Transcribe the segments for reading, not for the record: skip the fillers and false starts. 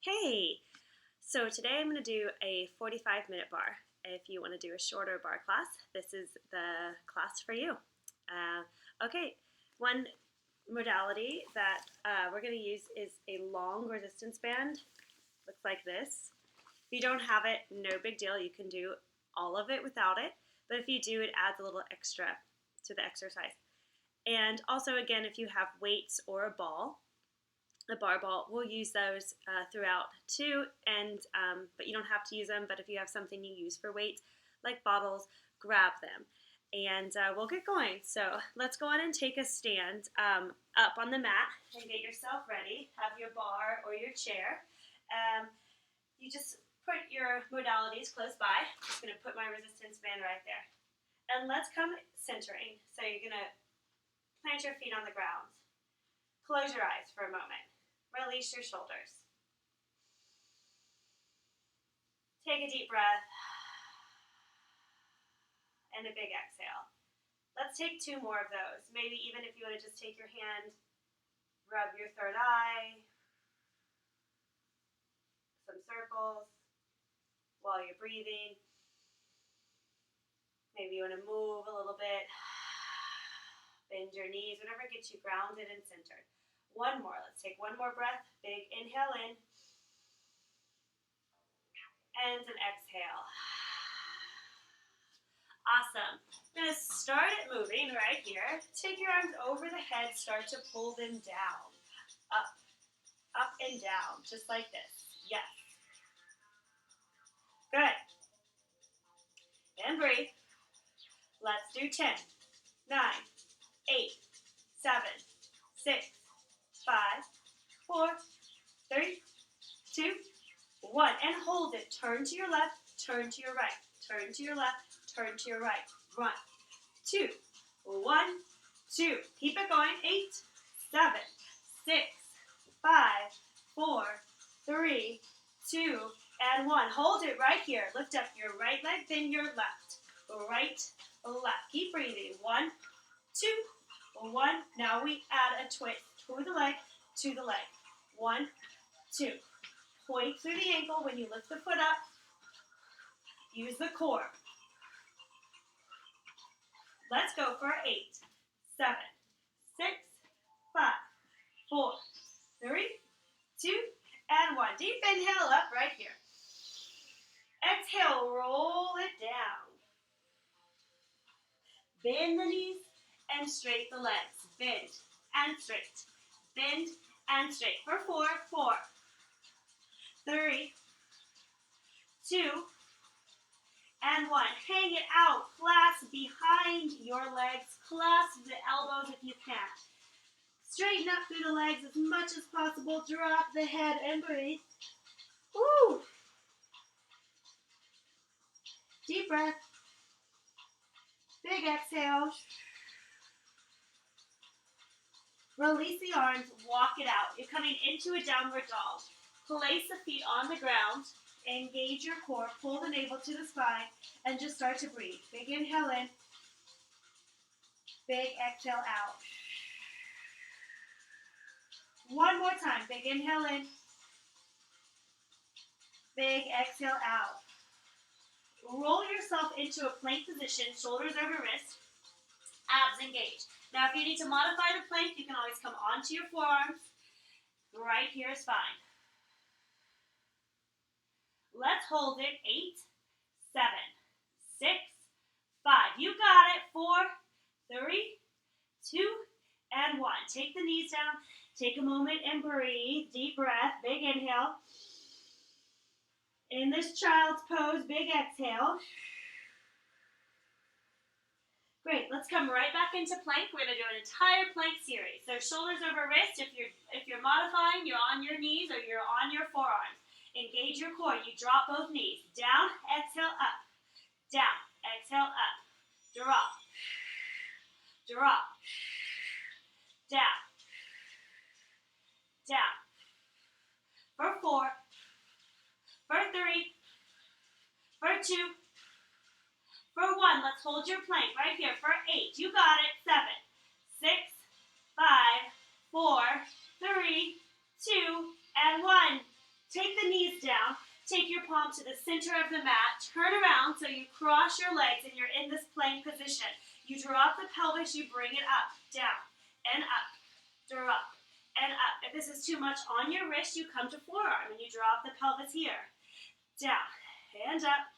Hey, so today I'm going to do a 45-minute bar. If you want to do a shorter bar class, this is the class for you. Okay, one modality that we're going to use is a long resistance band. Looks like this. If you don't have it, no big deal. You can do all of it without it, but if you do, it adds a little extra to the exercise. And also, again, if you have weights or a ball, a bar ball, we'll use those throughout too, and but you don't have to use them, but if you have something you use for weights, like bottles, grab them. And we'll get going. So let's go on and take a stand up on the mat and get yourself ready. Have your bar or your chair. You just put your modalities close by. I'm just going to put my resistance band right there. And let's come centering. So you're going to plant your feet on the ground. Close your eyes for a moment. Release your shoulders. Take a deep breath and a big exhale. Let's take 2 more of those. Maybe even if you want to just take your hand, rub your third eye, some circles while you're breathing. Maybe you want to move a little bit, bend your knees, whatever gets you grounded and centered. One more. Let's take one more breath. Big inhale in. And an exhale. Awesome. I'm going to start it moving right here. Take your arms over the head. Start to pull them down. Up and down. Just like this. Yes. Good. And breathe. Let's do 10, 9, 8, 7, 6, 5, 4, 3, 2, 1. And hold it. Turn to your left, turn to your right. Turn to your left, turn to your right. 1, 2, 1, 2. Keep it going. 8, 7, 6, 5, 4, 3, 2, and 1. Hold it right here. Lift up your right leg, then your left. Right, left. Keep breathing. 1, 2, 1. Now we add a twist to the leg, to the leg. 1, 2. Point through the ankle when you lift the foot up. Use the core. Let's go for 8, 7, 6, 5, 4, 3, 2, and 1. Deep inhale up right here. Exhale, roll it down. Bend the knees and straight the legs. Bend and straight. Bend and straight. For 4, 4, 3, 2, and 1. Hang it out. Clasp behind your legs. Clasp the elbows if you can. Straighten up through the legs as much as possible. Drop the head and breathe. Woo! Deep breath. Big exhale. Release the arms. Walk it out. You're coming into a downward dog. Place the feet on the ground. Engage your core. Pull the navel to the spine. And just start to breathe. Big inhale in. Big exhale out. One more time. Big inhale in. Big exhale out. Roll yourself into a plank position, shoulders over wrist, abs engaged. Now, if you need to modify the plank, you can always come onto your forearms. Right here is fine. Let's hold it. 8, 7, 6, 5. You got it. 4, 3, 2, and 1. Take the knees down. Take a moment and breathe. Deep breath. Big inhale. In this child's pose, big exhale. Great. Let's come right back into plank. We're going to do an entire plank series. So shoulders over wrist. If you're modifying, you're on your knees or you're on your forearms. Engage your core. You drop both knees. Down, exhale, up. Down, exhale, up. Drop. Drop. Down. Down. For 4. For 3. For 2. For 1. Let's hold your plank right here. For 8. You got it. 7, 6, 5, 4, 3, 2, and 1. Take hands down. Take your palm to the center of the mat. Turn around so you cross your legs and you're in this plank position. You drop the pelvis, you bring it up, down, and up, drop, and up. If this is too much on your wrist, you come to forearm and you drop the pelvis here. Down, and up,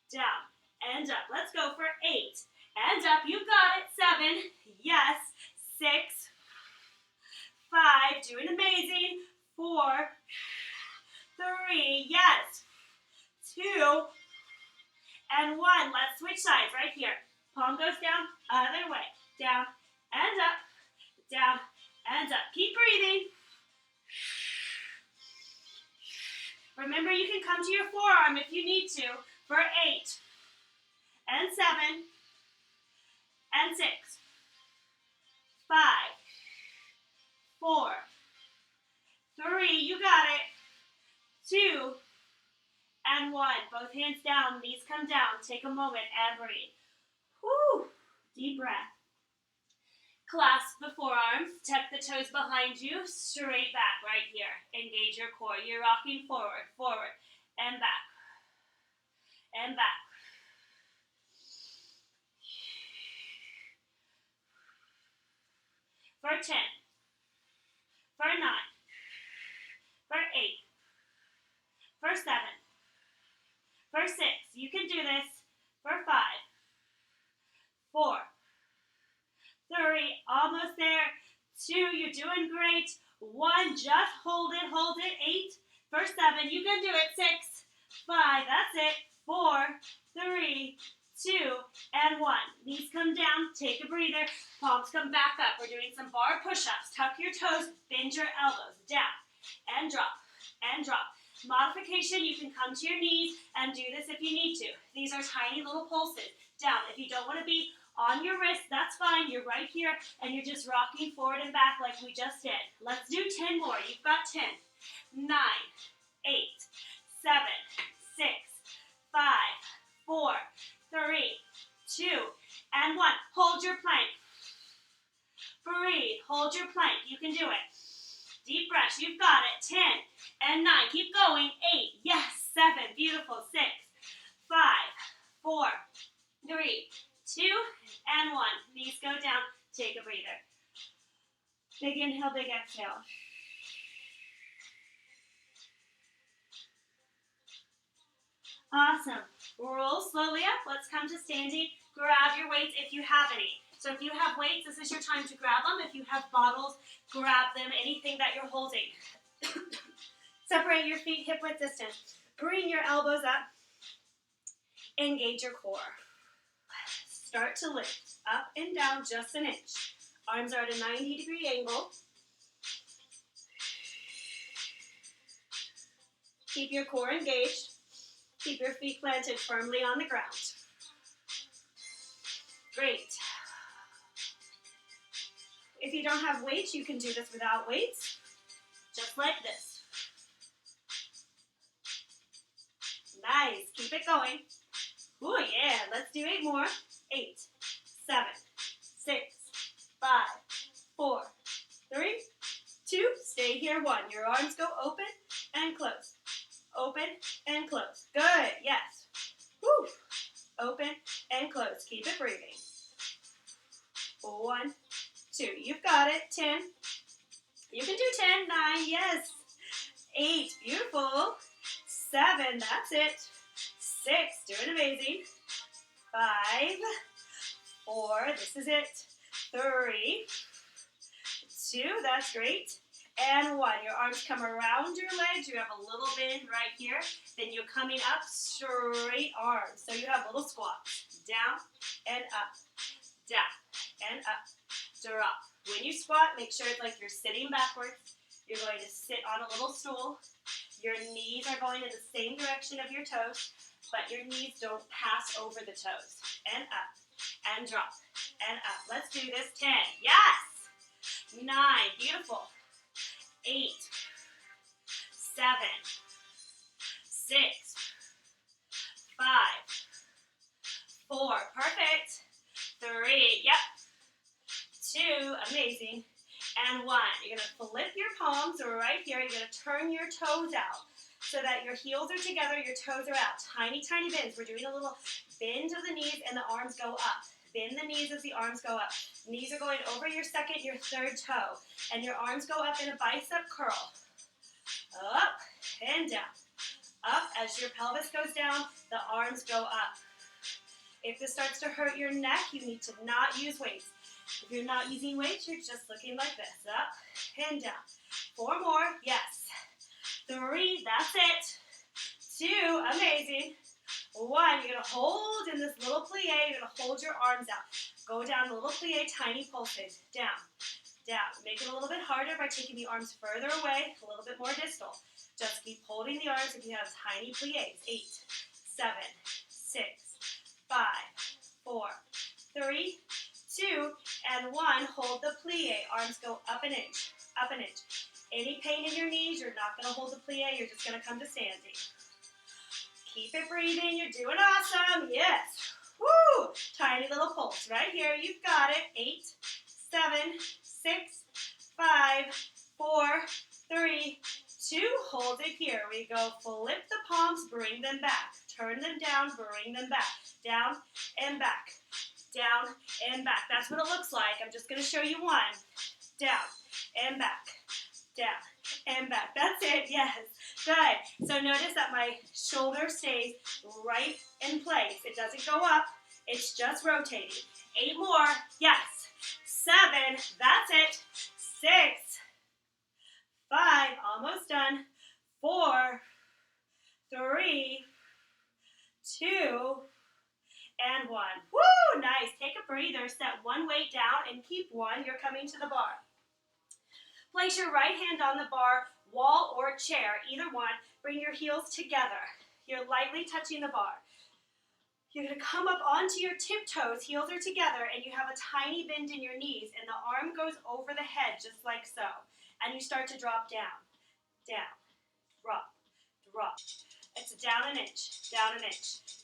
down, and up. Let's go for 8. And up, you got it. 7, yes. 6, 5, doing amazing. 4, 3, yes. 2, and 1. Let's switch sides right here. Palm goes down, other way. Down, and up, down, and up. Keep breathing. Remember, you can come to your forearm if you need to for 8, and 7, and 6, 5, 4, 3, you got it. 2, and 1. Both hands down, knees come down. Take a moment and breathe. Whew. Deep breath. Clasp the forearms, tuck the toes behind you, straight back right here. Engage your core. You're rocking forward, forward, and back, and back. For 10, for 9, for 8, for 7, for 6, you can do this, for 5, 4, 3, almost there, 2, you're doing great, 1, just hold it, 8, for 7, you can do it, 6, 5, that's it, 4, 3, 2, and 1. Knees come down, take a breather, palms come back up. We're doing some bar push-ups. Tuck your toes, bend your elbows, down, and drop, and drop. Modification, you can come to your knees and do this if you need to. These are tiny little pulses. Down, if you don't want to be on your wrist, that's fine. You're right here, and you're just rocking forward and back like we just did. Let's do 10 more. You've got 10, 9, 8, 7, 6, 5, 4, 3, 2, and 1. Hold your plank. Breathe. Hold your plank. You can do it. Deep breaths. You've got it. 10 and 9. Keep going. 8. Yes. 7. Beautiful. 6, 5, 4, 3, 2, and 1. Knees go down. Take a breather. Big inhale, big exhale. Awesome. Roll slowly up. Let's come to standing. Grab your weights if you have any. So if you have weights, this is your time to grab them. If you have bottles, grab them. Anything that you're holding. Separate your feet hip width distance. Bring your elbows up. Engage your core. Start to lift. Up and down just an inch. Arms are at a 90-degree angle. Keep your core engaged. Keep your feet planted firmly on the ground. Great. If you don't have weights, you can do this without weights, just like this. Nice. Keep it going. Oh, yeah. Let's do 8 more. 8, 7, 6, 5, 4, 3, 2. Stay here. 1. Your arms go open and close. Open and close. Good. Yes. Woo. Open and close. Keep it breathing. 1, 2. You've got it. 10. You can do 10. 9. Yes. 8. Beautiful. 7. That's it. 6. Doing amazing. 5. 4. This is it. 3. 2. That's great. And 1. Your arms come around your legs. You have a little bend right here. Then you're coming up, straight arms. So you have little squats. Down and up. Down and up. Drop. When you squat, make sure it's like you're sitting backwards. You're going to sit on a little stool. Your knees are going in the same direction of your toes, but your knees don't pass over the toes. And up. And drop. And up. Let's do this. 10. Yes. 9. Beautiful. 8, 7, 6, 5, 4, perfect. 3, yep. 2, amazing. and 1. You're going to flip your palms right here. You're going to turn your toes out so that your heels are together, your toes are out. Tiny, tiny bends. We're doing a little bend of the knees and the arms go up. Bend the knees as the arms go up. Knees are going over your second, your third toe. And your arms go up in a bicep curl. Up and down. Up as your pelvis goes down, the arms go up. If this starts to hurt your neck, you need to not use weights. If you're not using weights, you're just looking like this. Up and down. 4 more. Yes. 3. That's it. 2. Amazing. 1. You're going to hold in this little plie. You're going to hold your arms out. Go down a little plie, tiny pulses. Down. Down. Make it a little bit harder by taking the arms further away, a little bit more distal. Just keep holding the arms if you have tiny plies. 8, 7, 6, 5, 4, 3, 2, and 1. Hold the plie. Arms go up an inch, up an inch. Any pain in your knees, you're not going to hold the plie. You're just going to come to standing. Keep it breathing. You're doing awesome. Yes. Woo! Tiny little pulse right here. You've got it. 8, 7, 6, 5, 4, 3, 2. Hold it here. We go. Flip the palms. Bring them back. Turn them down. Bring them back. Down and back. Down and back. That's what it looks like. I'm just going to show you 1. Down and back. Down and back. That's it. Yes. Good. So notice that my shoulder stays right in place. It doesn't go up. It's just rotating. 8 more. Yes. 7. That's it. 6. 5. Almost done. 4. 3. 2. And 1. Woo! Nice. Take a breather. Set one weight down and keep 1. You're coming to the bar. Place your right hand on the bar, wall, or chair, either one. Bring your heels together. You're lightly touching the bar. You're going to come up onto your tiptoes, heels are together, and you have a tiny bend in your knees, and the arm goes over the head just like so. And you start to drop down, drop, drop. It's down an inch,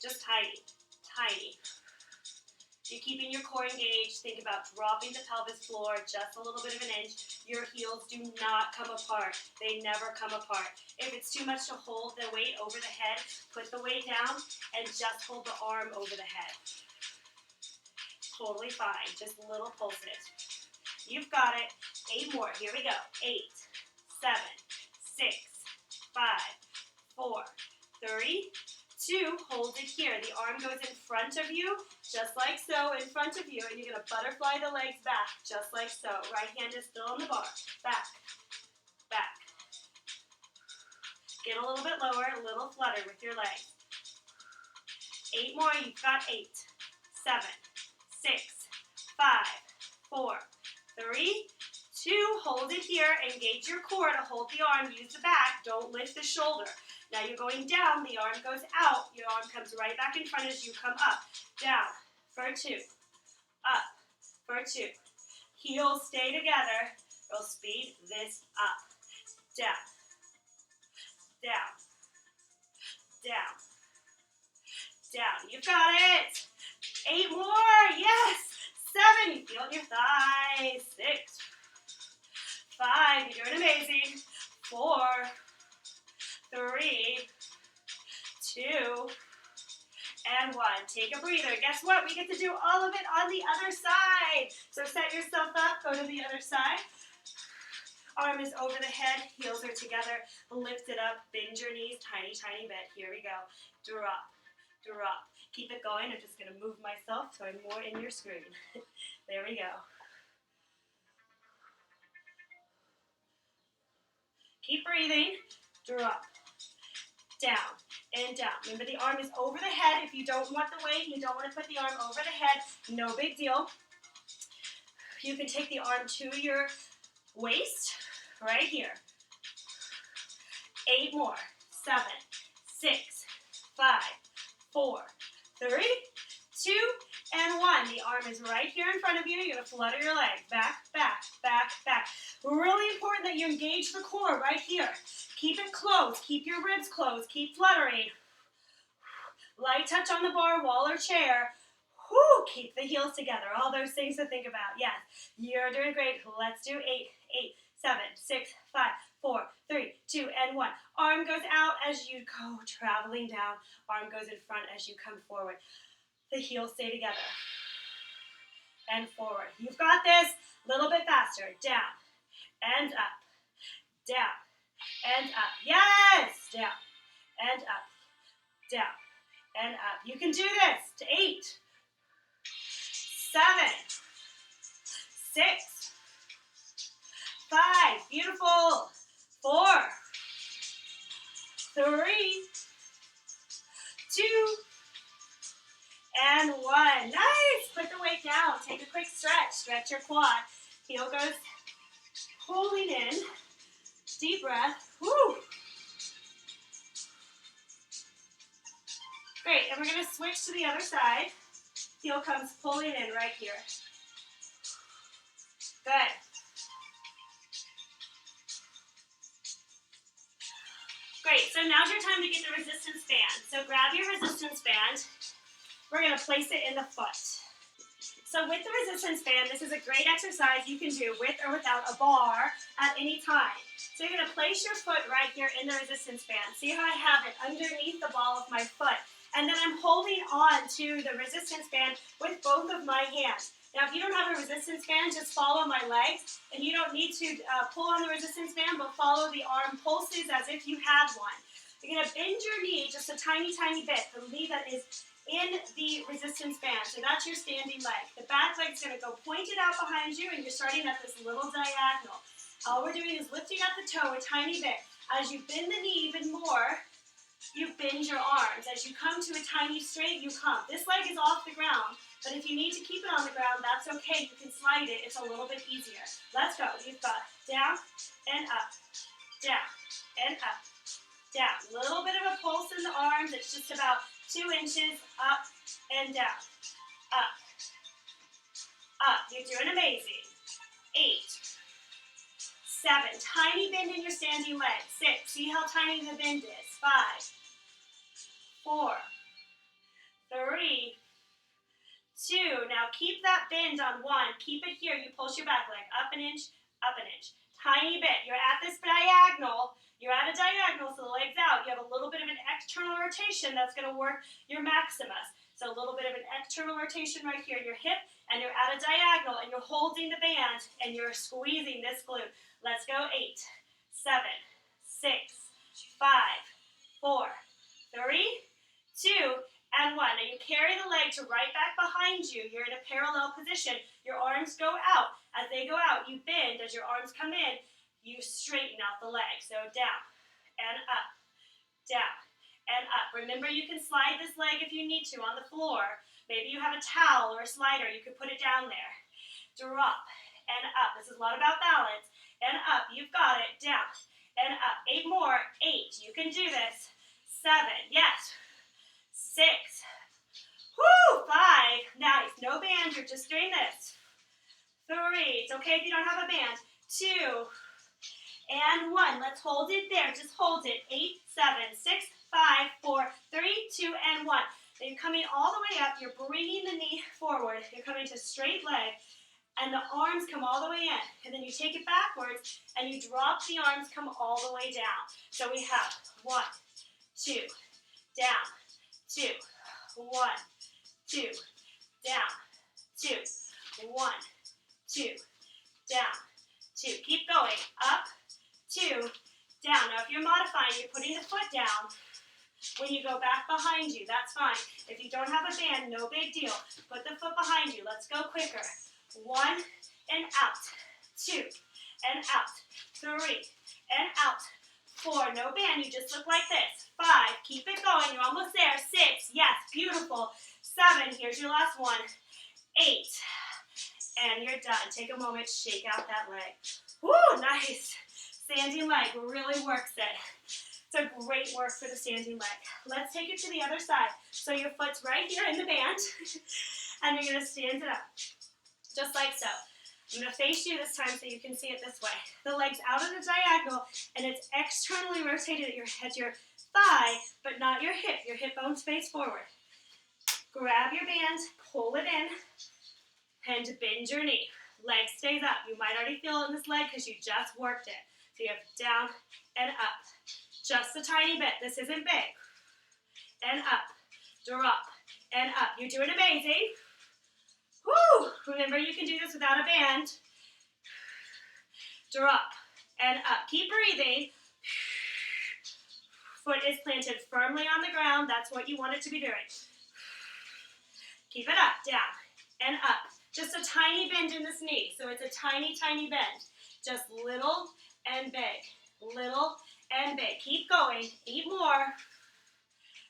just tiny, tiny. You're keeping your core engaged. Think about dropping the pelvis floor just a little bit of an inch. Your heels do not come apart. They never come apart. If it's too much to hold the weight over the head, put the weight down and just hold the arm over the head. Totally fine. Just little pulses. You've got it. 8 more. Here we go. 8, 7, 6, 5, 4, 3, 2, hold it here. The arm goes in front of you, just like so, in front of you, and you're going to butterfly the legs back, just like so. Right hand is still on the bar. Back, back. Get a little bit lower, a little flutter with your legs. 8 more. You've got 8, 7, 6, 5, 4, 3, 2. Hold it here. Engage your core to hold the arm. Use the back. Don't lift the shoulder. Now you're going down, the arm goes out, your arm comes right back in front as you come up. Down for 2, up for 2. Heels stay together. We'll speed this up. Down, down, down, down. You've got it. 8 more, yes. 7, you feel it in your thighs. 6, 5, you're doing amazing. 4, 3, 2, and 1. Take a breather. Guess what? We get to do all of it on the other side. So set yourself up. Go to the other side. Arm is over the head. Heels are together. Lift it up. Bend your knees. Tiny, tiny bit. Here we go. Drop, drop. Keep it going. I'm just going to move myself so I'm more in your screen. There we go. Keep breathing. Drop. Down and down. Remember, the arm is over the head. If you don't want the weight, you don't want to put the arm over the head, no big deal. You can take the arm to your waist, right here. 8 more. 7, 6, 5, 4, 3, 2, and 1. The arm is right here in front of you. You're going to flutter your legs. Back, back, back, back. Really important that you engage the core right here. Keep it close. Keep your ribs closed. Keep fluttering. Light touch on the bar, wall, or chair. Whoo, keep the heels together. All those things to think about. Yes, you're doing great. Let's do 8, 8, 7, 6, 5, 4, 3, 2, and 1. Arm goes out as you go traveling down. Arm goes in front as you come forward. The heels stay together. And forward. You've got this. A little bit faster. Down and up. Down and up. Yes! Down and up. Down and up. You can do this. To 8, 7, 6, 5. Beautiful. 4, 3, 2, and 1. Nice. Put the weight down. Take a quick stretch. Stretch your quad. Heel goes pulling in. Deep breath. Woo. Great. And we're going to switch to the other side. Heel comes pulling in right here. Good. Great. So now's your time to get the resistance band. So grab your resistance band. We're going to place it in the foot. So with the resistance band, this is a great exercise you can do with or without a bar at any time. So you're going to place your foot right here in the resistance band. See how I have it underneath the ball of my foot. And then I'm holding on to the resistance band with both of my hands. Now if you don't have a resistance band, just follow my legs. And you don't need to pull on the resistance band, but follow the arm pulses as if you had one. You're going to bend your knee just a tiny, tiny bit. The knee that is in the resistance band. So that's your standing leg. The back leg's going to go pointed out behind you, and you're starting at this little diagonal. All we're doing is lifting up the toe a tiny bit. As you bend the knee even more, you bend your arms. As you come to a tiny straight, you come. This leg is off the ground, but if you need to keep it on the ground, that's okay. You can slide it. It's a little bit easier. Let's go. You've got down and up, down and up, down. A little bit of a pulse in the arms. It's just about 2 inches up and down. Up. Up. You're doing amazing. 8, 7. Tiny bend in your standing leg. 6. See how tiny the bend is. 5, 4, 3, 2. Now keep that bend on 1. Keep it here. You pulse your back leg. Up an inch, up an inch. Tiny bit. You're at this diagonal. You're at a diagonal, so the leg's out. You have a little bit of an external rotation that's going to work your maximus. So a little bit of an external rotation right here in your hip, and you're at a diagonal, and you're holding the band, and you're squeezing this glute. Let's go. 8, 7, 6, 5, 4, 3, 2, and 1. Now you carry the leg to right back behind you. You're in a parallel position. Your arms go out. As they go out, you bend. As your arms come in, you straighten out the leg. So down and up, down and up. Remember, you can slide this leg if you need to on the floor. Maybe you have a towel or a slider. You could put it down there. Drop and up. This is a lot about balance. And up. You've got it. Down and up. 8 more. 8. You can do this. 7. Yes. 6. Woo! 5. Nice. No band. You're just doing this. 3. It's okay if you don't have a band. 2. And 1. Let's hold it there. Just hold it. 8, 7, 6, 5, 4, 3, 2, and 1. Then you're coming all the way up. You're bringing the knee forward. You're coming to straight leg. And the arms come all the way in. And then you take it backwards. And you drop the arms, come all the way down. So we have 1, 2, down, 2, 1, 2, down, 2, 1, 2, down, 2. Keep going. Up, 2, down. Now if you're modifying, you're putting the foot down when you go back behind you. That's fine. If you don't have a band, no big deal. Put the foot behind you. Let's go quicker. 1 and out. 2 and out. 3 and out. 4. No band. You just look like this. 5. Keep it going. You're almost there. 6. Yes. Beautiful. 7. Here's your last one. 8. And you're done. Take a moment. Shake out that leg. Woo! Nice. Standing leg really works it. It's a great work for the standing leg. Let's take it to the other side. So your foot's right here in the band, and you're going to stand it up, just like so. I'm going to face you this time so you can see it this way. The leg's out of the diagonal, and it's externally rotated at your thigh, but not your hip. Your hip bones face forward. grab your band, pull it in, and bend your knee. Leg stays up. You might already feel it in this leg because you just worked it. So you have down and up. Just a tiny bit. This isn't big. And up, drop, and up. You're doing amazing. Woo! Remember, you can do this without a band. Drop, and up. Keep breathing. Foot is planted firmly on the ground. That's what you want it to be doing. Keep it up, down, and up. Just a tiny bend in this knee. So it's a tiny, tiny bend. Just little and big. Little and big. Keep going. 8 more.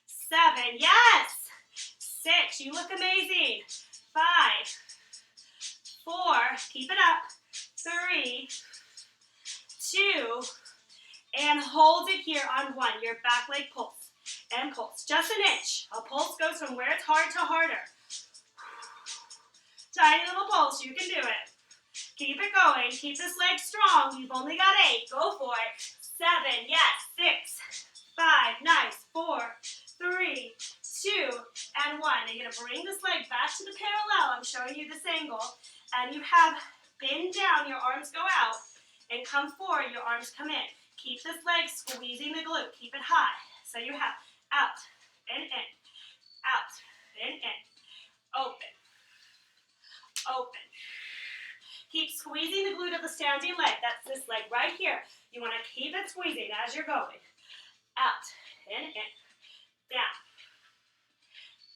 7. Yes. 6. You look amazing. 5. 4. Keep it up. 3. 2. And hold it here on 1. Your back leg pulse. And pulse. Just an inch. A pulse goes from where it's hard to harder. Tiny little pulse, you can do it. Keep it going. Keep this leg strong. You've only got 8. Go for it. 7, yes. 6, 5, nice. 4, 3, 2, and 1. You're going to bring this leg back to the parallel. I'm showing you this angle. And you have bend down, your arms go out, and come forward, your arms come in. Keep this leg squeezing the glute. Keep it high. So you have out and in, out and in, open. Open. Keep squeezing the glute of the standing leg. That's this leg right here. You want to keep it squeezing as you're going. Out and in. Down.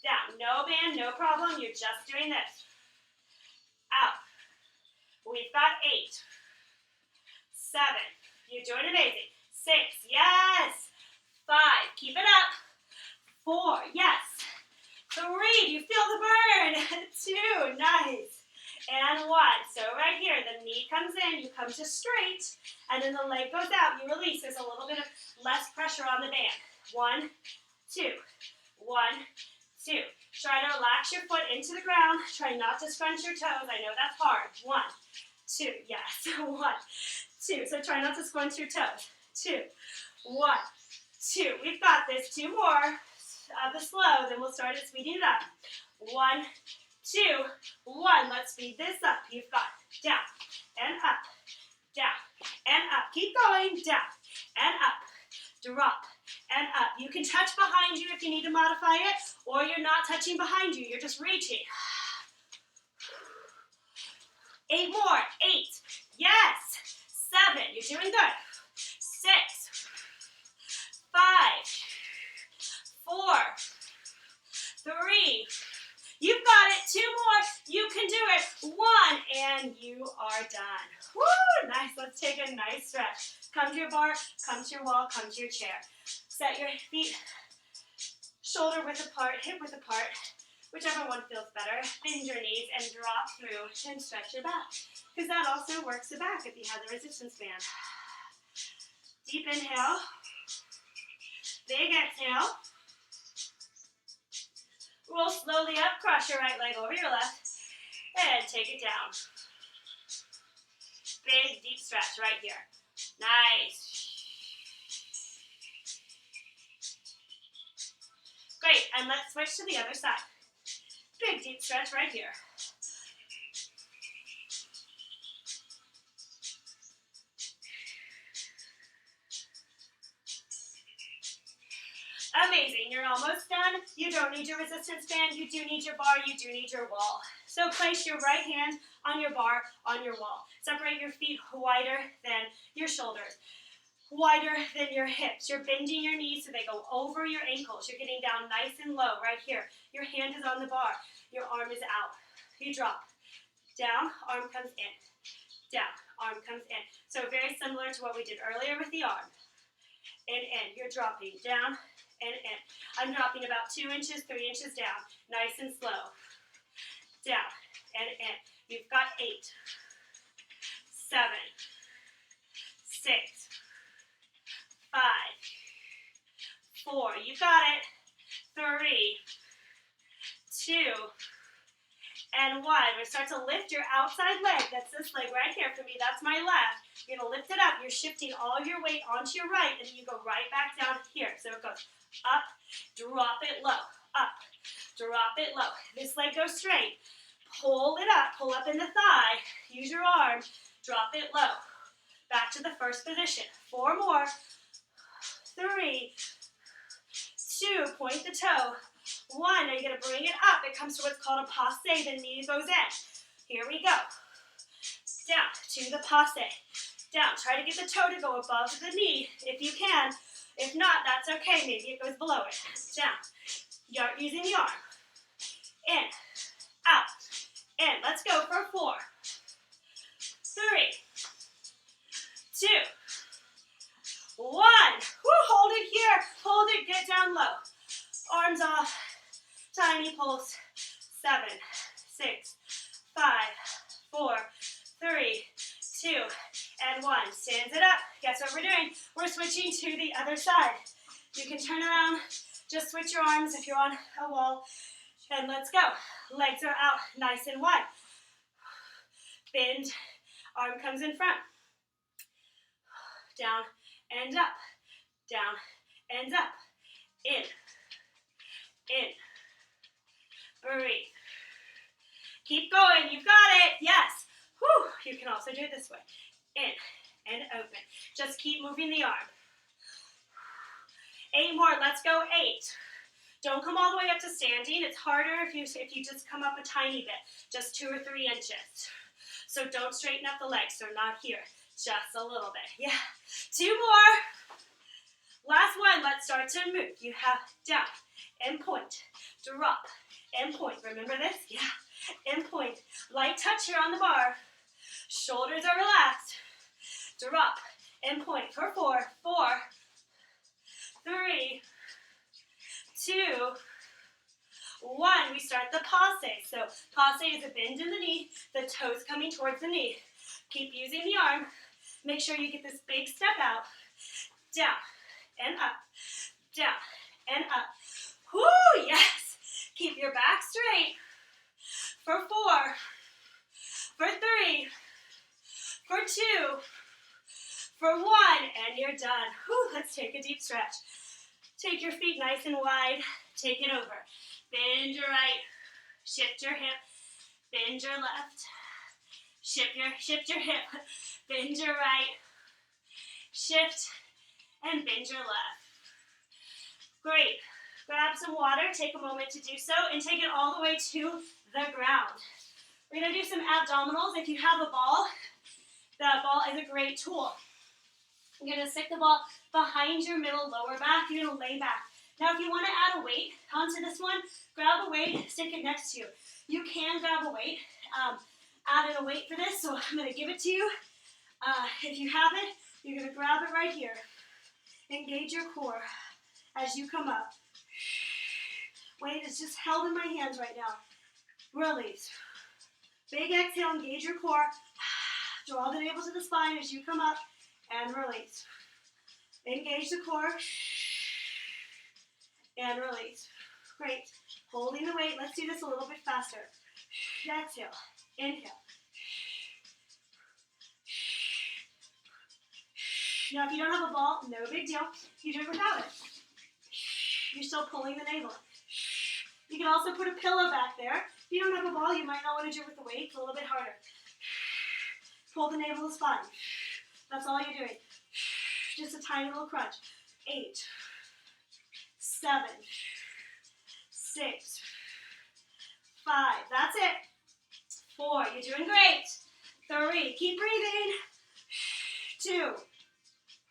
Down. No band, no problem. You're just doing this. Out. We've got 8. 7. You're doing amazing. 6. Yes. 5. Keep it up. 4. Yes. 3. Do you feel the burn? 2. Nice. And 1. So right here, the knee comes in, you come to straight, and then the leg goes out. You release. There's a little bit of less pressure on the band. 1, 2. 1, 2. Try to relax your foot into the ground. Try not to scrunch your toes. I know that's hard. 1, 2. Yes. 1, 2. So try not to scrunch your toes. 2, 1, 2. We've got this. 2 more of the slow. Then we'll start it speeding it up. 1, 2, 1. Let's speed this up. You've got down and up, down and up. Keep going. Down and up. Drop and up. You can touch behind you if you need to modify it, or you're not touching behind you. You're just reaching. 8 more. 8. Yes. 7. You're doing good. 6. 5. 4. 3. You've got it. 2 more. You can do it. 1. And you are done. Woo! Nice. Let's take a nice stretch. Come to your bar. Come to your wall. Come to your chair. Set your feet shoulder width apart, hip width apart, whichever one feels better. Bend your knees and drop through and stretch your back, because that also works the back if you have the resistance band. Deep inhale. Big exhale. Roll slowly up, cross your right leg over your left, and take it down. Big, deep stretch right here. Nice. Great, and let's switch to the other side. Big, deep stretch right here. Amazing, you're almost done. You don't need your resistance band, you do need your bar, you do need your wall. So place your right hand on your bar, on your wall. Separate your feet wider than your shoulders, wider than your hips. You're bending your knees so they go over your ankles. You're getting down nice and low right here. Your hand is on the bar, your arm is out. You drop, down, arm comes in, down, arm comes in. So very similar to what we did earlier with the arm. And in, you're dropping down, and in. I'm dropping about 2 inches, 3 inches down. Nice and slow. Down and in. You've got 8, 7, 6, 5, 4. You've got it. 3, 2, and 1. We're going to start to lift your outside leg. That's this leg right here. For me, that's my left. You're going to lift it up. You're shifting all your weight onto your right, and then you go right back down here. So it goes up, drop it low, up, drop it low. This leg goes straight. Pull it up, pull up in the thigh. Use your arm, drop it low. Back to the first position. 4 more. 3, 2, point the toe. 1, now you're going to bring it up. It comes to what's called a passe. The knee goes in. Here we go. Down to the passe. Down. Try to get the toe to go above the knee if you can. If not, that's okay. Maybe it goes below it. Down. You're using the arm. In. Out. In. Let's go for 4, 3, 2, 1. Woo, hold it here. Hold it. Get down low. Arms off. Tiny pulse. 7, 6, 5, 4, 3, 2, and 1. Stands it up. Guess what we're doing? We're switching to the other side. You can turn around. Just switch your arms if you're on a wall. And let's go. Legs are out nice and wide. Bend. Arm comes in front. Down and up. Down and up. In. In. Breathe. Keep going. You've got it. Yes. Whew. You can also do it this way. In and open. Just keep moving the arm. 8 more. Let's go. 8. Don't come all the way up to standing. It's harder if you just come up a tiny bit, just 2 or 3 inches. So don't straighten up the legs. They're not here. Just a little bit. Yeah. 2 more. Last one. Let's start to move. You have down and point, drop and point. Remember this? Yeah. And point. Light touch here on the bar. Shoulders are relaxed. Drop and point for 4, 4, 3, 2, 1. We start the passe. So passe is a bend in the knee, the toes coming towards the knee. Keep using the arm. Make sure you get this big step out. Down and up. Down and up. Whoo, yes. Keep your back straight. For 4, for 3, for 2, for 1, and you're done. Whew, let's take a deep stretch. Take your feet nice and wide. Take it over. Bend your right. Shift your hip. Bend your left. Shift your hip. Bend your right. Shift and bend your left. Great. Grab some water. Take a moment to do so and take it all the way to the ground. We're going to do some abdominals. If you have a ball, the ball is a great tool. You're going to stick the ball behind your middle lower back. You're going to lay back. Now, if you want to add a weight onto this one, grab a weight, stick it next to you. You can grab a weight, add in a weight for this, so I'm going to give it to you. If you have it, you're going to grab it right here. Engage your core as you come up. Weight is just held in my hands right now. Release. Big exhale, engage your core. Draw the navel to the spine as you come up and release. Engage the core and release. Great. Holding the weight. Let's do this a little bit faster. Exhale. Inhale. Now, if you don't have a ball, no big deal. You do it without it. You're still pulling the navel. You can also put a pillow back there. If you don't have a ball, you might not want to do it with the weight. It's a little bit harder. Pull the navel to the spine. That's all you're doing. Just a tiny little crunch. 8, 7, 6, 5. That's it. 4. You're doing great. 3. Keep breathing. 2,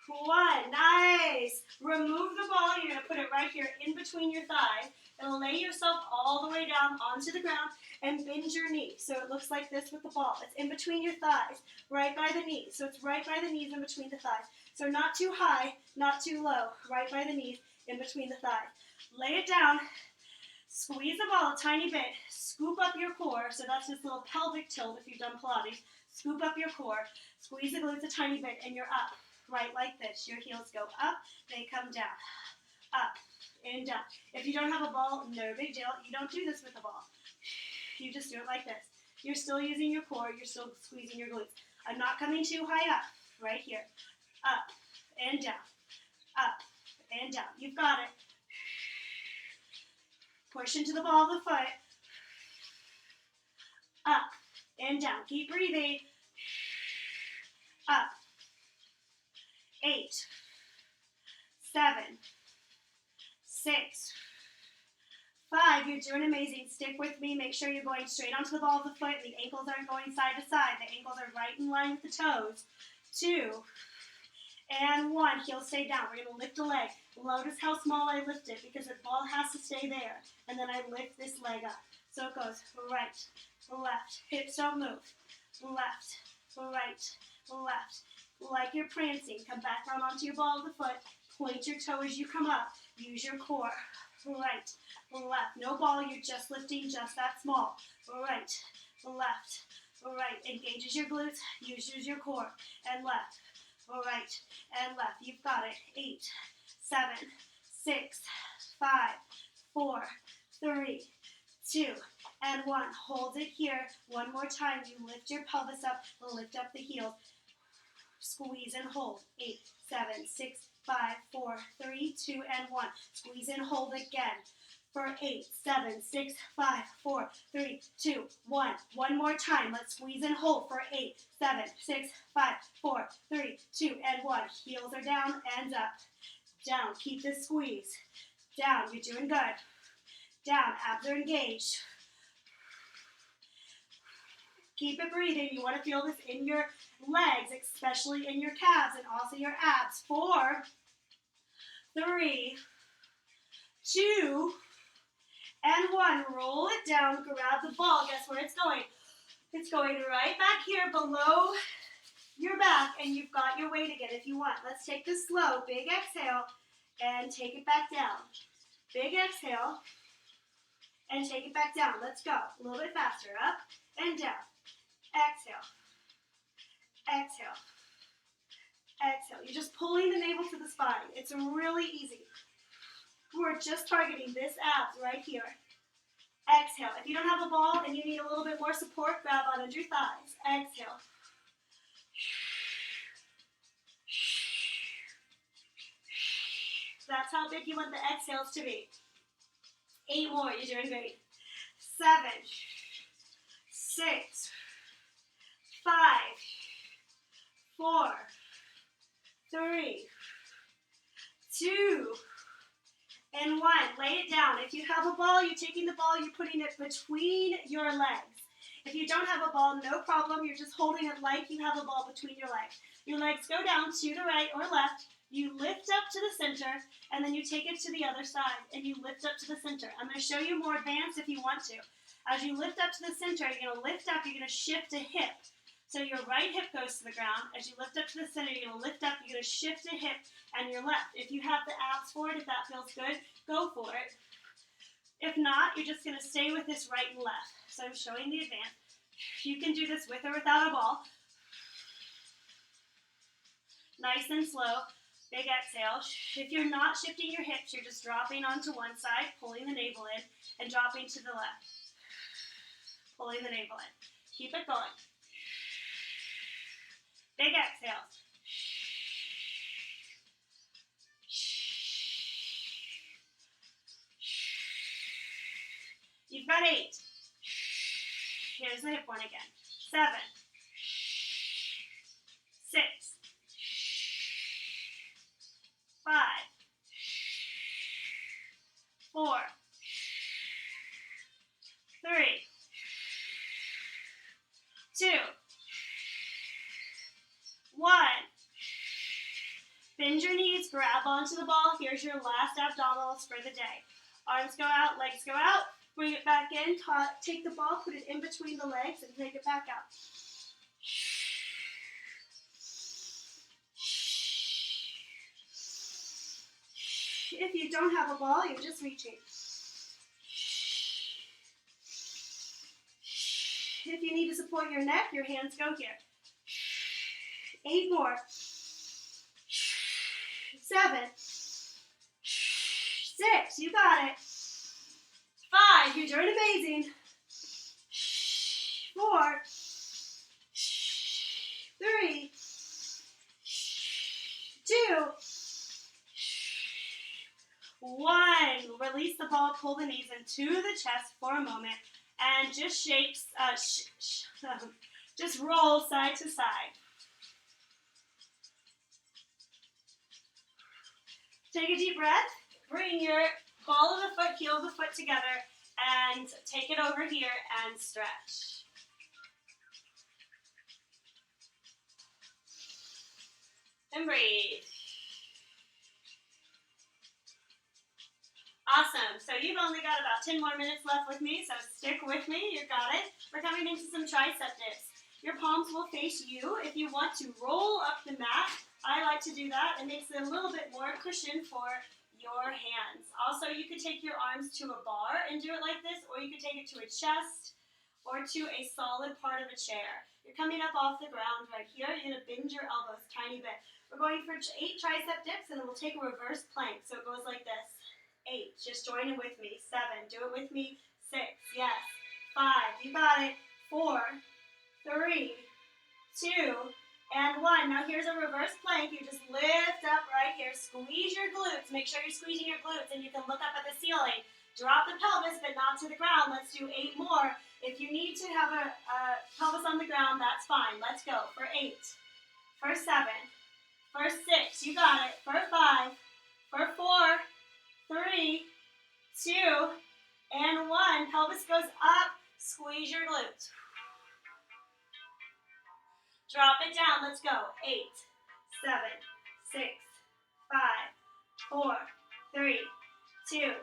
1. Nice. Remove the ball. You're going to put it right here in between your thighs. And lay yourself all the way down onto the ground and bend your knee. So it looks like this with the ball. It's in between your thighs, right by the knees. So it's right by the knees in between the thighs. So not too high, not too low, right by the knees in between the thighs. Lay it down. Squeeze the ball a tiny bit. Scoop up your core. So that's this little pelvic tilt if you've done Pilates. Scoop up your core. Squeeze the glutes a tiny bit and you're up. Right like this. Your heels go up. They come down. Up and down. If you don't have a ball, no big deal. You don't do this with a ball. You just do it like this. You're still using your core. You're still squeezing your glutes. I'm not coming too high up. Right here. Up and down. Up and down. You've got it. Push into the ball of the foot. Up and down. Keep breathing. Up. 8, 7, 6, 5. You're doing amazing. Stick with me. Make sure you're going straight onto the ball of the foot. The ankles aren't going side to side. The ankles are right in line with the toes. 2 and 1. Heel stay down. We're going to lift a leg. Notice how small I lift it because the ball has to stay there. And then I lift this leg up. So it goes right, left. Hips don't move. Left, right, left. Like you're prancing. Come back down onto your ball of the foot. Point your toe as you come up. Use your core. Right, left. No ball, you're just lifting just that small. Right, left, right. Engages your glutes, uses your core. And left, right, and left. You've got it. 8, 7, 6, 5, 4, 3, 2, and 1. Hold it here. One more time. You lift your pelvis up, lift up the heels. Squeeze and hold. 8, 7, 6, 5, 4, 3, 2, and 1. Squeeze and hold again. For 8, 7, 6, 5, 4, 3, 2, 1. One more time. Let's squeeze and hold for 8, 7, 6, 5, 4, 3, 2, and 1. Heels are down and up. Down. Keep this squeeze. Down. You're doing good. Down. Abs are engaged. Keep it breathing. You want to feel this in your legs, especially in your calves and also your abs. 4, 3, 2, and 1. Roll it down. Grab the ball. Guess where it's going? It's going right back here below your back, and you've got your weight again if you want. Let's take this slow. Big exhale, and take it back down. Big exhale, and take it back down. Let's go. A little bit faster. Up and down. Exhale. Exhale. Exhale. You're just pulling the navel to the spine. It's really easy. We're just targeting this abs right here. Exhale. If you don't have a ball and you need a little bit more support, grab on under your thighs. Exhale. That's how big you want the exhales to be. 8 more. You're doing great. 7, 6, 5, 4, 3, 2, and 1. Lay it down. If you have a ball, you're taking the ball, you're putting it between your legs. If you don't have a ball, no problem. You're just holding it like you have a ball between your legs. Your legs go down to the right or left. You lift up to the center, and then you take it to the other side, and you lift up to the center. I'm going to show you more advanced if you want to. As you lift up to the center, you're going to lift up, you're going to shift a hip. So your right hip goes to the ground. As you lift up to the center, you're going to lift up, you're going to shift a hip, and your left. If you have the abs for it, if that feels good, go for it. If not, you're just going to stay with this right and left. So I'm showing the advance. You can do this with or without a ball. Nice and slow. Big exhale. If you're not shifting your hips, you're just dropping onto one side, pulling the navel in, and dropping to the left. Pulling the navel in. Keep it going. Big exhale. You've got 8. Here's the hip one again. 7, 6, 5, 4, 3, 2, 1. Bend your knees, grab onto the ball. Here's your last abdominals for the day. Arms go out, legs go out. Bring it back in. Take the ball, put it in between the legs, and take it back out. If you don't have a ball, you're just reaching. If you need to support your neck, your hands go here. 8 more. 7, 6, you got it. 5, you're doing amazing. 4, 3, 2, 1. Release the ball, pull the knees into the chest for a moment, and just just roll side to side. Take a deep breath. Bring your ball of the foot, heel of the foot together, and take it over here and stretch. And breathe. Awesome. So you've only got about 10 more minutes left with me, so stick with me. You got it. We're coming into some tricep dips. Your palms will face you. If you want to roll up the mat, I like to do that. It makes it a little bit more cushion for your hands. Also, you could take your arms to a bar and do it like this, or you could take it to a chest or to a solid part of a chair. You're coming up off the ground right here. You're going to bend your elbows a tiny bit. We're going for 8 tricep dips, and then we'll take a reverse plank. So it goes like this. 8, just join in with me. 7, do it with me. 6, yes. 5, you got it. 4, 3, 2, and 1. Now here's a reverse plank. You just lift up right here. Squeeze your glutes. Make sure you're squeezing your glutes, and you can look up at the ceiling. Drop the pelvis, but not to the ground. Let's do 8 more. If you need to have a pelvis on the ground, that's fine. Let's go for 8, for 7, for 6. You got it. For 5, for 4, 3, 2, and 1. Pelvis goes up. Squeeze your glutes. Drop it down. Let's go. 8, 7, 6, 5, 4, 3, 2,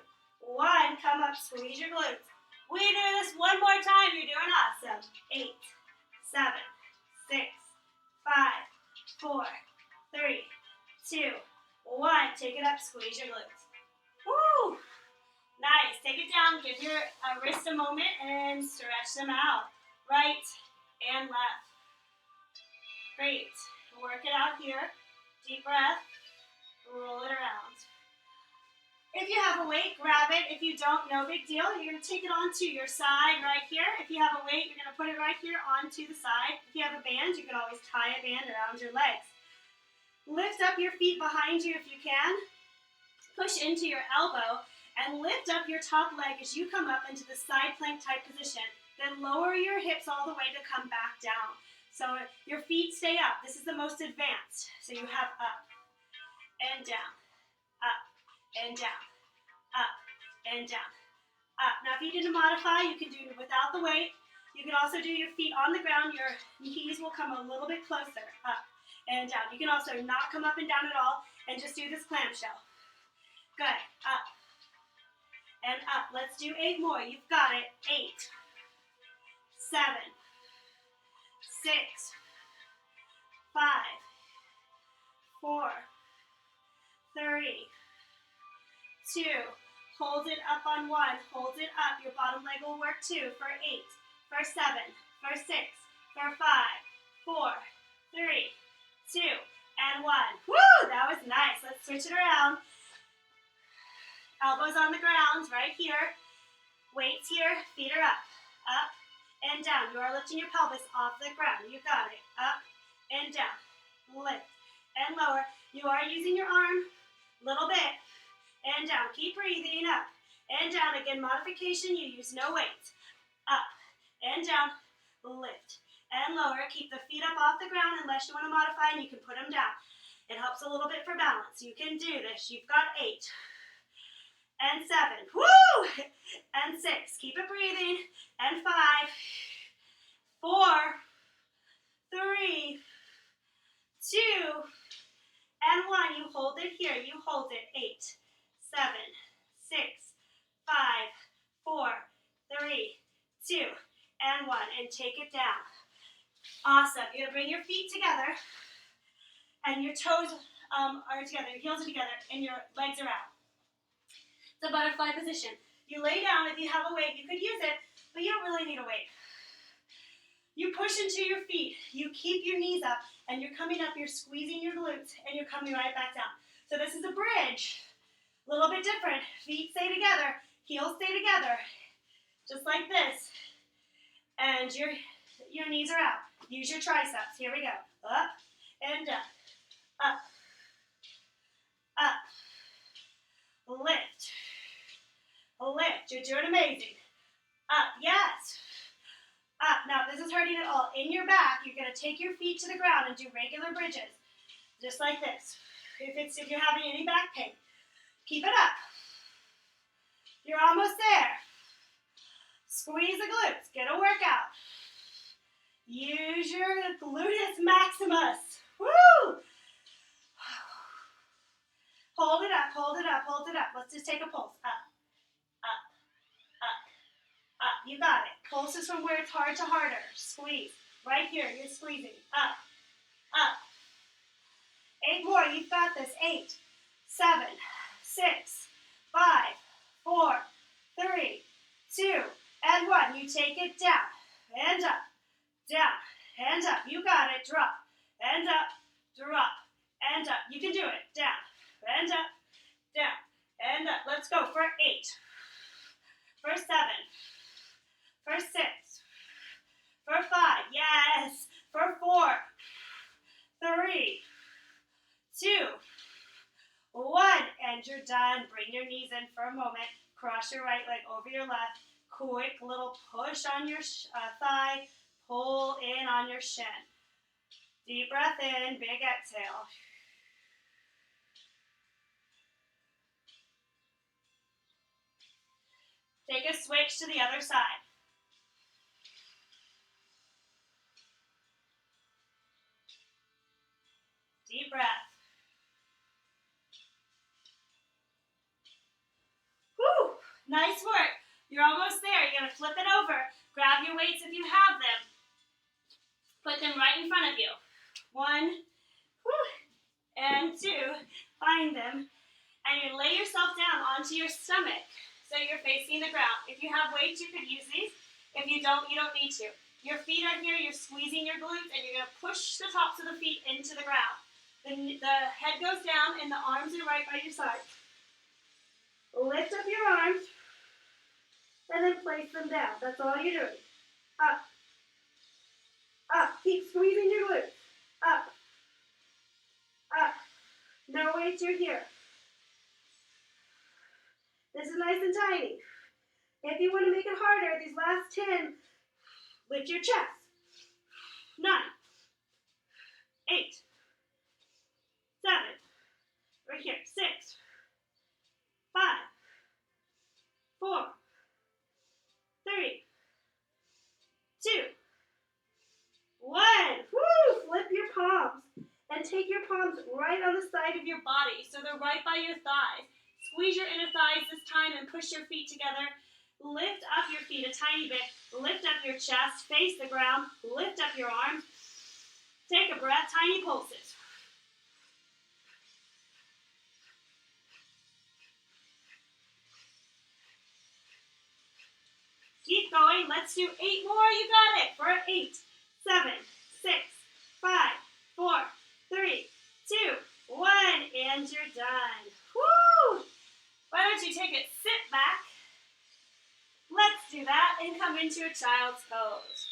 1. Come up. Squeeze your glutes. We do this one more time. You're doing awesome. 8, 7, 6, 5, 4, 3, 2, 1. Take it up. Squeeze your glutes. Woo! Nice. Take it down. Give your wrist a moment and stretch them out. Right and left. Great. Work it out here. Deep breath. Roll it around. If you have a weight, grab it. If you don't, no big deal. You're going to take it onto your side right here. If you have a weight, you're going to put it right here onto the side. If you have a band, you can always tie a band around your legs. Lift up your feet behind you if you can. Push into your elbow and lift up your top leg as you come up into the side plank type position. Then lower your hips all the way to come back down. So your feet stay up. This is the most advanced. So you have up and down, up and down, up and down, up. Now if you need to modify, you can do it without the weight. You can also do your feet on the ground. Your knees will come a little bit closer, up and down. You can also not come up and down at all and just do this clamshell. Good. Up and up. Let's do 8 more. You've got it. 8, 7, 6, 5, 4, 3, 2. Hold it up on 1. Hold it up. Your bottom leg will work 2 for 8, for 7, for 6, for 5, 4, 3, 2, and 1. Woo! That was nice. Let's switch it around. Elbows on the ground, right here. Weights here, feet are up and down. You are lifting your pelvis off the ground. You got it. Up and down. Lift and lower. You are using your arm a little bit and down. Keep breathing. Up and down. Again, modification, you use no weight. Up and down. Lift and lower. Keep the feet up off the ground unless you want to modify, and you can put them down. It helps a little bit for balance. You can do this. You've got 8. And 7, woo! And 6, keep it breathing. And 5, 4, 3, 2, and 1. You hold it here. You hold it. 8, 7, 6, 5, 4, 3, 2, and 1. And take it down. Awesome. You're gonna bring your feet together, and your toes are together. Your heels are together, and your legs are out. The butterfly position. You lay down. If you have a weight, you could use it, but you don't really need a weight. You push into your feet. You keep your knees up, and you're coming up. You're squeezing your glutes, and you're coming right back down. So this is a bridge. A little bit different. Feet stay together. Heels stay together. Just like this. And your knees are out. Use your triceps. Here we go. Up and down. Up. Up. Lift. Lift. You're doing amazing. Up. Yes. Up. Now, if this is hurting at all, in your back, you're going to take your feet to the ground and do regular bridges. Just like this. If you're having any back pain, keep it up. You're almost there. Squeeze the glutes. Get a workout. Use your gluteus maximus. Woo! Hold it up, hold it up, hold it up. Let's just take a pulse. Up, up, up, up. You got it. Pulse is from where it's hard to harder. Squeeze. Right here, you're squeezing. Up, up. 8 more. You've got this. 8, 7, 6, 5, 4, 3, 2, and 1. You take it down and up, down and up. You got it. Drop and up, drop and up. You can do it. Down and up, down and up. Let's go for 8, for 7, for 6, for 5. Yes, for 4, 3, 2, 1, and you're done. Bring your knees in for a moment. Cross your right leg over your left. Quick little push on your thigh. Pull in on your shin. Deep breath in, big exhale. Take a switch to the other side. Deep breath. Woo! Nice work. You're almost there. You're going to flip it over. Grab your weights if you have them. Put them right in front of you. 1, and 2. Find them. And you lay yourself down onto your stomach so you're facing the ground. If you have weights, you could use these. If you don't need to. Your feet are here. You're squeezing your glutes, and you're going to push the tops of the feet into the ground. The head goes down, and the arms are right by your side. Lift up your arms, and then place them down. That's all you're doing. Up. Up. Keep squeezing your glutes. Up. Up. No weights, you're here. This is nice and tiny. If you want to make it harder, these last 10, lift your chest. 9, 8, 7, right here, 6, 5, 4, 3, 2, 1. Woo! Flip your palms and take your palms right on the side of your body so they're right by your thighs. Squeeze your inner thighs this time and push your feet together. Lift up your feet a tiny bit. Lift up your chest. Face the ground. Lift up your arms. Take a breath. Tiny pulses. Keep going. Let's do 8 more. You got it. For 8, 7, 6, 5, 4, 3, 2, 1. And you're done. Woo! Why don't you take it, sit back. Let's do that and come into a child's pose.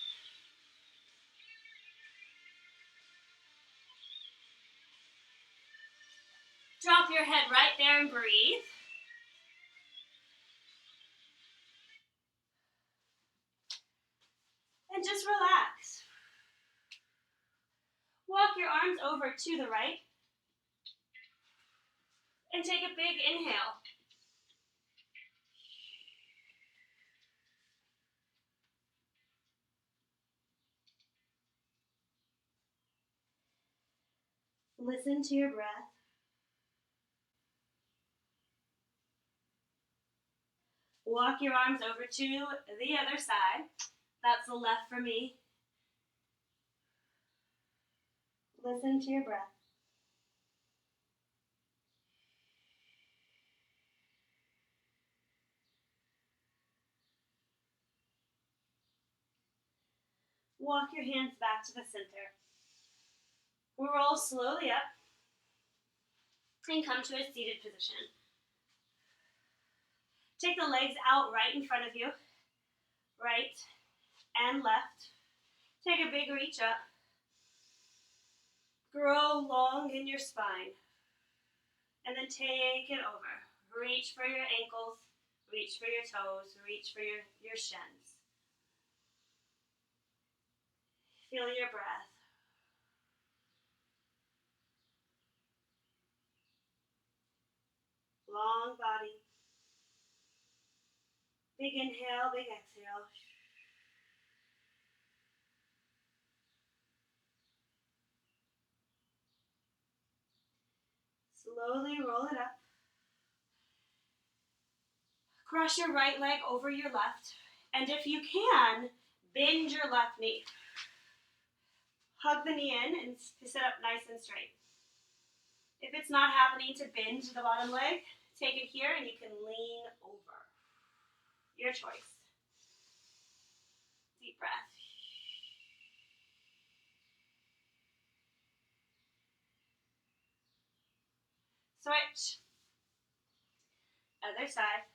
Drop your head right there and breathe. And just relax. Walk your arms over to the right. And take a big inhale. Listen to your breath. Walk your arms over to the other side. That's the left for me. Listen to your breath. Walk your hands back to the center. Roll slowly up and come to a seated position. Take the legs out right in front of you, right and left. Take a big reach up. Grow long in your spine. And then take it over. Reach for your ankles, reach for your toes, reach for your shins. Feel your breath. Long body. Big inhale, big exhale. Slowly roll it up. Cross your right leg over your left. And if you can, bend your left knee. Hug the knee in and sit up nice and straight. If it's not happening to bend the bottom leg, take it here and you can lean over. Your choice. Deep breath. Switch. Other side.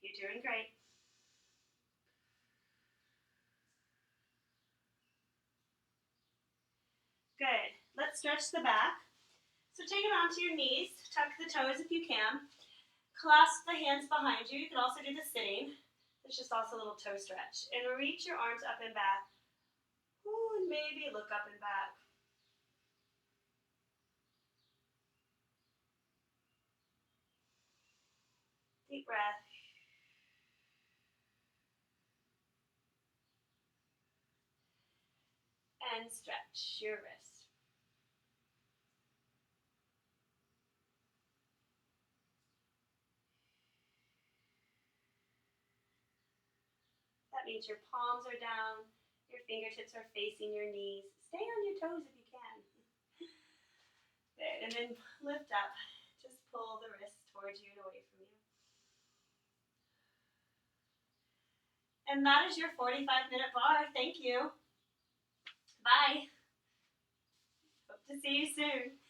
You're doing great. Good. Let's stretch the back. So take it onto your knees. Tuck the toes if you can. Clasp the hands behind you. You can also do the sitting. It's just also a little toe stretch. And reach your arms up and back. Ooh, and maybe look up and back. Deep breath. And stretch your wrist. That means your palms are down, your fingertips are facing your knees. Stay on your toes if you can. Good, and then lift up. Just pull the wrist towards you and away from you. And that is your 45-minute bar. Thank you. Bye. Hope to see you soon.